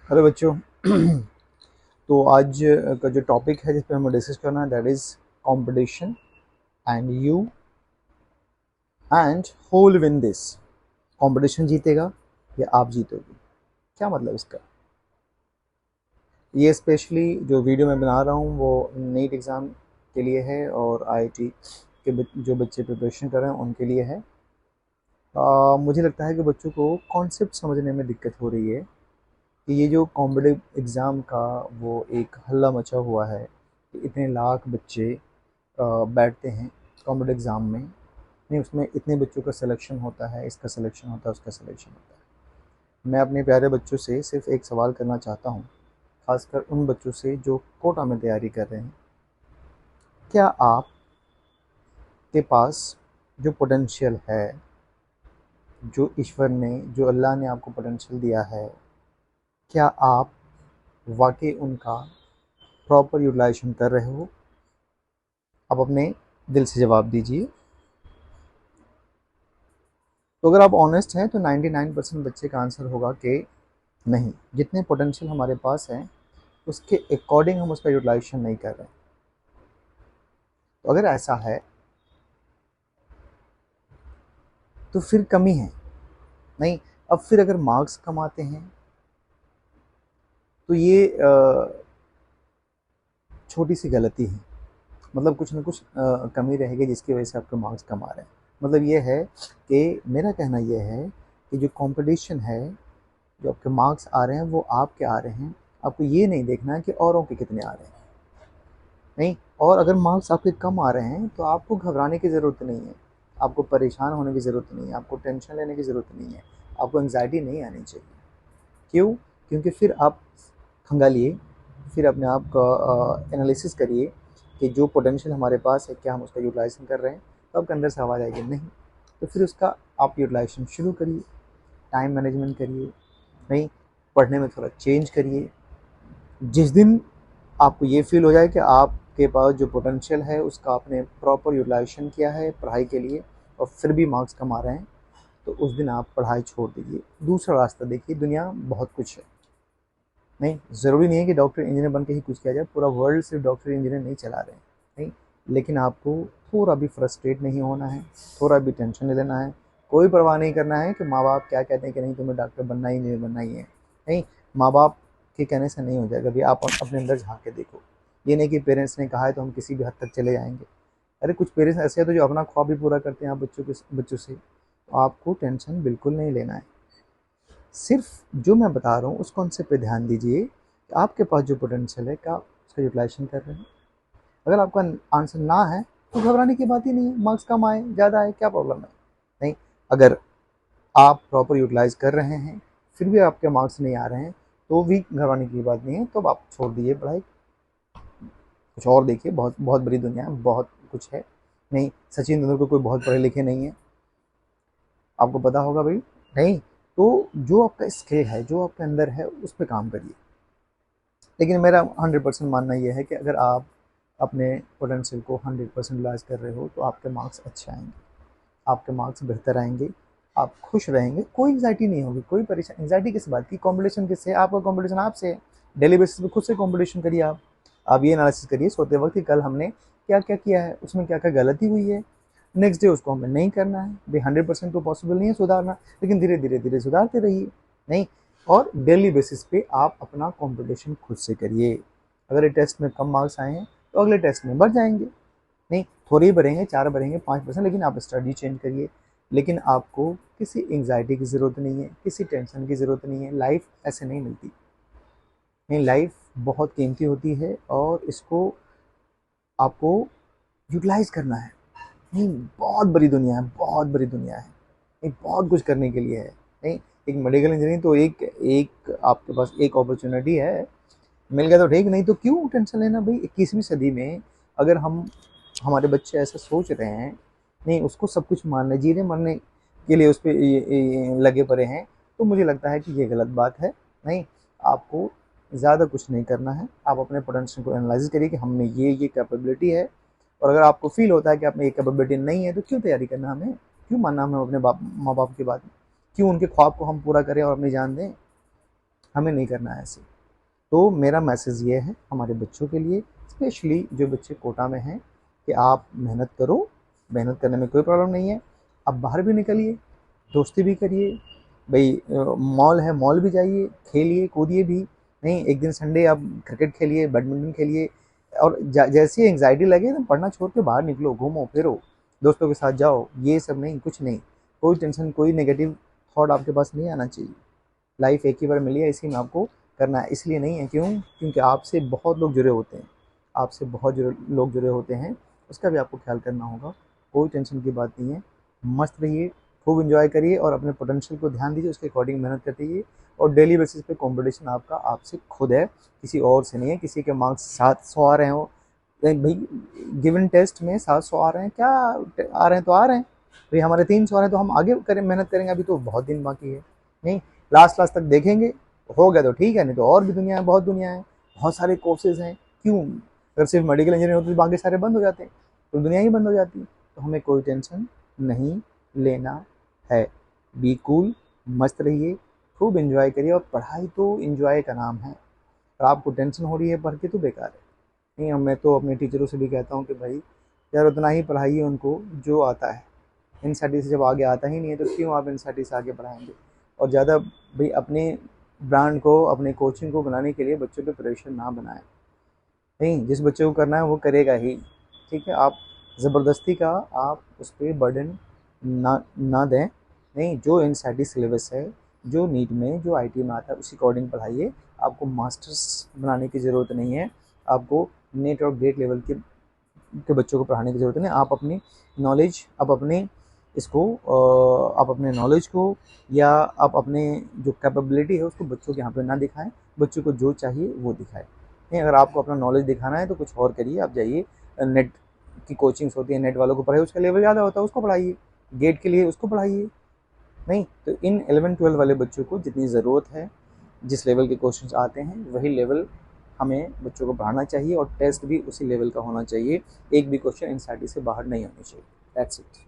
Hello बच्चों। तो आज का जो टॉपिक है जिस पे हमें डिस्कस करना है that is competition and you and who will win this. Competition जीतेगा या आप जीतोगे? क्या मतलब इसका? ये स्पेशली जो वीडियो मैं बना रहा हूँ वो नीट एग्ज़ाम के लिए है और आईआईटी के जो बच्चे प्रिपरेशन कर रहे हैं उनके लिए है। मुझे लगता है कि बच्चों को कॉन्सेप्ट समझने में दिक्कत हो रही है कि ये जो कॉम्पिटिटिव एग्ज़ाम का वो एक हल्ला मचा हुआ है कि इतने लाख बच्चे बैठते हैं कॉम्पिटिटिव एग्ज़ाम में। नहीं, उसमें इतने बच्चों का सिलेक्शन होता है, इसका सिलेक्शन होता है, उसका सिलेक्शन होता है। मैं अपने प्यारे बच्चों से सिर्फ एक सवाल करना चाहता हूँ, खासकर उन बच्चों से जो कोटा में तैयारी कर रहे हैं। क्या आपके पास जो पोटेंशियल है, जो ईश्वर ने, जो अल्लाह ने आपको पोटेंशियल दिया है, क्या आप वाकई उनका प्रॉपर यूटिलाइजेशन कर रहे हो? आप अपने दिल से जवाब दीजिए। तो अगर आप ऑनेस्ट हैं तो 99% बच्चे का आंसर होगा कि नहीं, जितने पोटेंशियल हमारे पास हैं उसके अकॉर्डिंग हम उसका यूटिलाइजेशन नहीं कर रहे। तो अगर ऐसा है तो फिर कमी है। नहीं, अब फिर अगर मार्क्स कम आते हैं तो ये छोटी सी गलती है। मतलब कुछ ना कुछ कमी रहेगी जिसकी वजह से आपके मार्क्स कम आ रहे हैं। मतलब ये है कि मेरा कहना ये है कि जो कंपटीशन है, जो आपके मार्क्स आ रहे हैं वो आपके आ रहे हैं, आपको ये नहीं देखना है कि औरों के कितने आ रहे हैं। नहीं, और अगर मार्क्स आपके कम आ रहे हैं तो आपको घबराने की ज़रूरत नहीं है, आपको परेशान होने की ज़रूरत नहीं है, आपको टेंशन लेने की ज़रूरत नहीं है, आपको एंग्जाइटी नहीं आनी चाहिए। क्यों? क्योंकि फिर आप खंगालिए, फिर अपने आप का एनालिसिस करिए कि जो पोटेंशियल हमारे पास है क्या हम उसका यूटिलाइजेशन कर रहे हैं। तो आपके अंदर से आवाज़ आएगी नहीं, तो फिर उसका आप यूटिलाइजेशन शुरू करिए, टाइम मैनेजमेंट करिए, नहीं, पढ़ने में थोड़ा चेंज करिए। जिस दिन आपको ये फील हो जाए कि आपके पास जो पोटेंशियल है उसका आपने प्रॉपर यूटिलाइजेशन किया है पढ़ाई के लिए और फिर भी मार्क्स कम आ रहे हैं, तो उस दिन आप पढ़ाई छोड़ दीजिए, दूसरा रास्ता देखिए। दुनिया बहुत कुछ है। नहीं, ज़रूरी नहीं है कि डॉक्टर इंजीनियर बन के ही कुछ किया जाए, पूरा वर्ल्ड सिर्फ डॉक्टर इंजीनियर नहीं चला रहे हैं। नहीं, लेकिन आपको थोड़ा भी फ्रस्ट्रेट नहीं होना है, थोड़ा भी टेंशन नहीं लेना है, कोई परवाह नहीं करना है कि माँ बाप क्या कहते हैं कि नहीं तुम्हें डॉक्टर बनना ही, इंजीनियर बनना ही है। नहीं, माँ बाप के कहने से नहीं हो जाएगा। अभी आप अपने अंदर झाँक के देखो, ये नहीं कि पेरेंट्स ने कहा है तो हम किसी भी हद तक चले जाएंगे। अरे कुछ पेरेंट्स ऐसे हैं तो जो अपना ख्वाब भी पूरा करते हैं आप बच्चों से। तो आपको टेंशन बिल्कुल नहीं लेना है। सिर्फ जो मैं बता रहा हूँ उस कॉन्सेप्ट पे ध्यान दीजिए कि आपके पास जो पोटेंशियल है क्या आप उसका यूटिलाइजेशन कर रहे हैं। अगर आपका आंसर ना है तो घबराने की बात ही नहीं है। मार्क्स कम आए ज़्यादा आए क्या प्रॉब्लम है? नहीं, अगर आप प्रॉपर यूटिलाइज कर रहे हैं फिर भी आपके मार्क्स नहीं आ रहे हैं तो भी घबराने की बात नहीं है। तो आप छोड़ दीजिए पढ़ाई, कुछ और देखिए। बहुत बहुत बड़ी दुनिया है, बहुत कुछ है। नहीं, सचिन तेंदुलकर कोई बहुत पढ़े लिखे नहीं है, आपको पता होगा भाई। नहीं, तो जो आपका स्किल है, जो आपके अंदर है, उस पर काम करिए। लेकिन मेरा 100% मानना ये है कि अगर आप अपने पोटेंशियल को 100% रिलाइज कर रहे हो तो आपके मार्क्स अच्छे आएंगे, आपके मार्क्स बेहतर आएंगे, आप खुश रहेंगे, कोई एंग्जाइटी नहीं होगी, कोई परेशानी। एंग्जाइटी किस बात की? कंपटीशन किससे? आपका कंपटीशन आपसे है। डेली बेसिस पे खुद से कंपटीशन करिए। आप ये एनालिसिस करिए सोते वक्त कि कल हमने क्या क्या किया है, उसमें क्या क्या गलती हुई है, नेक्स्ट डे उसको हमें नहीं करना है। भाई 100% तो पॉसिबल नहीं है सुधारना, लेकिन धीरे धीरे धीरे सुधारते रहिए। नहीं, और डेली बेसिस पे आप अपना कंपटीशन खुद से करिए। अगर ये टेस्ट में कम मार्क्स आए हैं तो अगले टेस्ट में बढ़ जाएंगे। नहीं, थोड़े ही बढ़ेंगे, 4 बढ़ेंगे, 5%, लेकिन आप स्टडी चेंज करिए। लेकिन आपको किसी एंग्जाइटी की ज़रूरत नहीं है, किसी टेंशन की ज़रूरत नहीं है। लाइफ ऐसे नहीं मिलती। नहीं, लाइफ बहुत कीमती होती है और इसको आपको यूटिलाइज करना है। नहीं, बहुत बड़ी दुनिया है, बहुत बड़ी दुनिया है। नहीं, बहुत कुछ करने के लिए है। नहीं, एक मेडिकल इंजीनियरिंग तो एक एक आपके पास एक अपॉर्चुनिटी है, मिल गया तो ठीक, नहीं तो क्यों टेंशन लेना भाई। 21वीं सदी में अगर हम हमारे बच्चे ऐसा सोच रहे हैं, नहीं उसको सब कुछ मानने, जीने मरने के लिए उस पर लगे पड़े हैं, तो मुझे लगता है कि ये गलत बात है। नहीं, आपको ज़्यादा कुछ नहीं करना है। आप अपने पोटेंशियल को एनालाइज करिए कि हम में ये कैपेबिलिटी है। और अगर आपको फील होता है कि आप में ये कैपेबिलिटी नहीं है तो क्यों तैयारी करना हमें, क्यों मानना हमें अपने माँ बाप की बात, क्यों उनके ख्वाब को हम पूरा करें और अपनी जान दें। हमें नहीं करना है ऐसे। तो मेरा मैसेज ये है हमारे बच्चों के लिए, स्पेशली जो बच्चे कोटा में हैं, कि आप मेहनत करो, मेहनत करने में कोई प्रॉब्लम नहीं है। आप बाहर भी निकलिए, दोस्ती भी करिए भाई, मॉल है मॉल भी जाइए, खेलिए कूदिए भी। नहीं, एक दिन संडे आप क्रिकेट खेलिए, बैडमिंटन खेलिए, और जैसी एंग्जाइटी लगे तो पढ़ना छोड़ के बाहर निकलो, घूमो फिरो, दोस्तों के साथ जाओ। ये सब नहीं, कुछ नहीं, कोई टेंशन, कोई नेगेटिव थॉट आपके पास नहीं आना चाहिए। लाइफ एक ही बार मिली है, इसी में आपको करना है। इसलिए नहीं है, क्यों? क्योंकि आपसे बहुत लोग जुड़े होते हैं, आपसे बहुत लोग जुड़े होते हैं, उसका भी आपको ख्याल करना होगा। कोई टेंशन की बात नहीं है, मस्त रहिए, खूब एंजॉय करिए और अपने पोटेंशियल को ध्यान दीजिए, उसके अकॉर्डिंग मेहनत करते रहिए। और डेली बेसिस पे कंपटीशन आपका आपसे खुद है, किसी और से नहीं है। किसी के मार्क्स 700 आ रहे हो, भाई गिवन टेस्ट में 700 आ रहे हैं, क्या आ रहे हैं तो आ रहे हैं भाई, हमारे 300 आ रहे हैं तो हम आगे करें, मेहनत करेंगे, अभी तो बहुत दिन बाकी है। नहीं, लास्ट तक देखेंगे, हो गया तो ठीक है, नहीं तो और भी दुनिया है, बहुत दुनिया है, बहुत सारे कोर्सेज हैं। क्यों? अगर सिर्फ मेडिकल इंजीनियर होते तो बाकी सारे बंद हो जाते हैं, तो दुनिया ही बंद हो जाती है। तो हमें कोई टेंशन नहीं लेना है। बी कूल, मस्त रहिए, खूब एंजॉय करिए। और पढ़ाई तो एंजॉय का नाम है, और आपको टेंशन हो रही है पढ़ के तो बेकार है। नहीं, मैं तो अपने टीचरों से भी कहता हूँ कि भाई यार उतना ही पढ़ाइए उनको जो आता है। एनसीईआरटी से जब आगे आता ही नहीं है तो क्यों आप एनसीईआरटी से आगे पढ़ाएंगे? और ज़्यादा भाई अपने ब्रांड को, अपने कोचिंग को बनाने के लिए बच्चों पे प्रेशर ना बनाएं। नहीं, जिस बच्चे को करना है वो करेगा ही, ठीक है? आप ज़बरदस्ती का आप उस पर बर्डन ना दें। नहीं, जो एनसीईआरटी सिलेबस है, जो नीट में, जो आईटी में आता है, उसी अकॉर्डिंग पढ़ाइए। आपको मास्टर्स बनाने की ज़रूरत नहीं है, आपको नेट और गेट लेवल के बच्चों को पढ़ाने की ज़रूरत नहीं। आप अपनी नॉलेज, आप अपने इसको आप अपने नॉलेज को, या आप अपने जो कैपेबिलिटी है उसको बच्चों के यहाँ पे ना दिखाएं। बच्चों को जो चाहिए वो दिखाएं। नहीं, अगर आपको अपना नॉलेज दिखाना है तो कुछ और करिए, आप जाइए, नेट की कोचिंग्स होती है, नेट वालों को पढ़ाइए, उसका लेवल ज़्यादा होता है उसको पढ़ाइए, गेट के लिए उसको पढ़ाइए। नहीं तो इन 11-12 वाले बच्चों को जितनी ज़रूरत है, जिस लेवल के क्वेश्चंस आते हैं वही लेवल हमें बच्चों को पढ़ाना चाहिए, और टेस्ट भी उसी लेवल का होना चाहिए। एक भी क्वेश्चन एनसीईआरटी से बाहर नहीं होना चाहिए। That's it.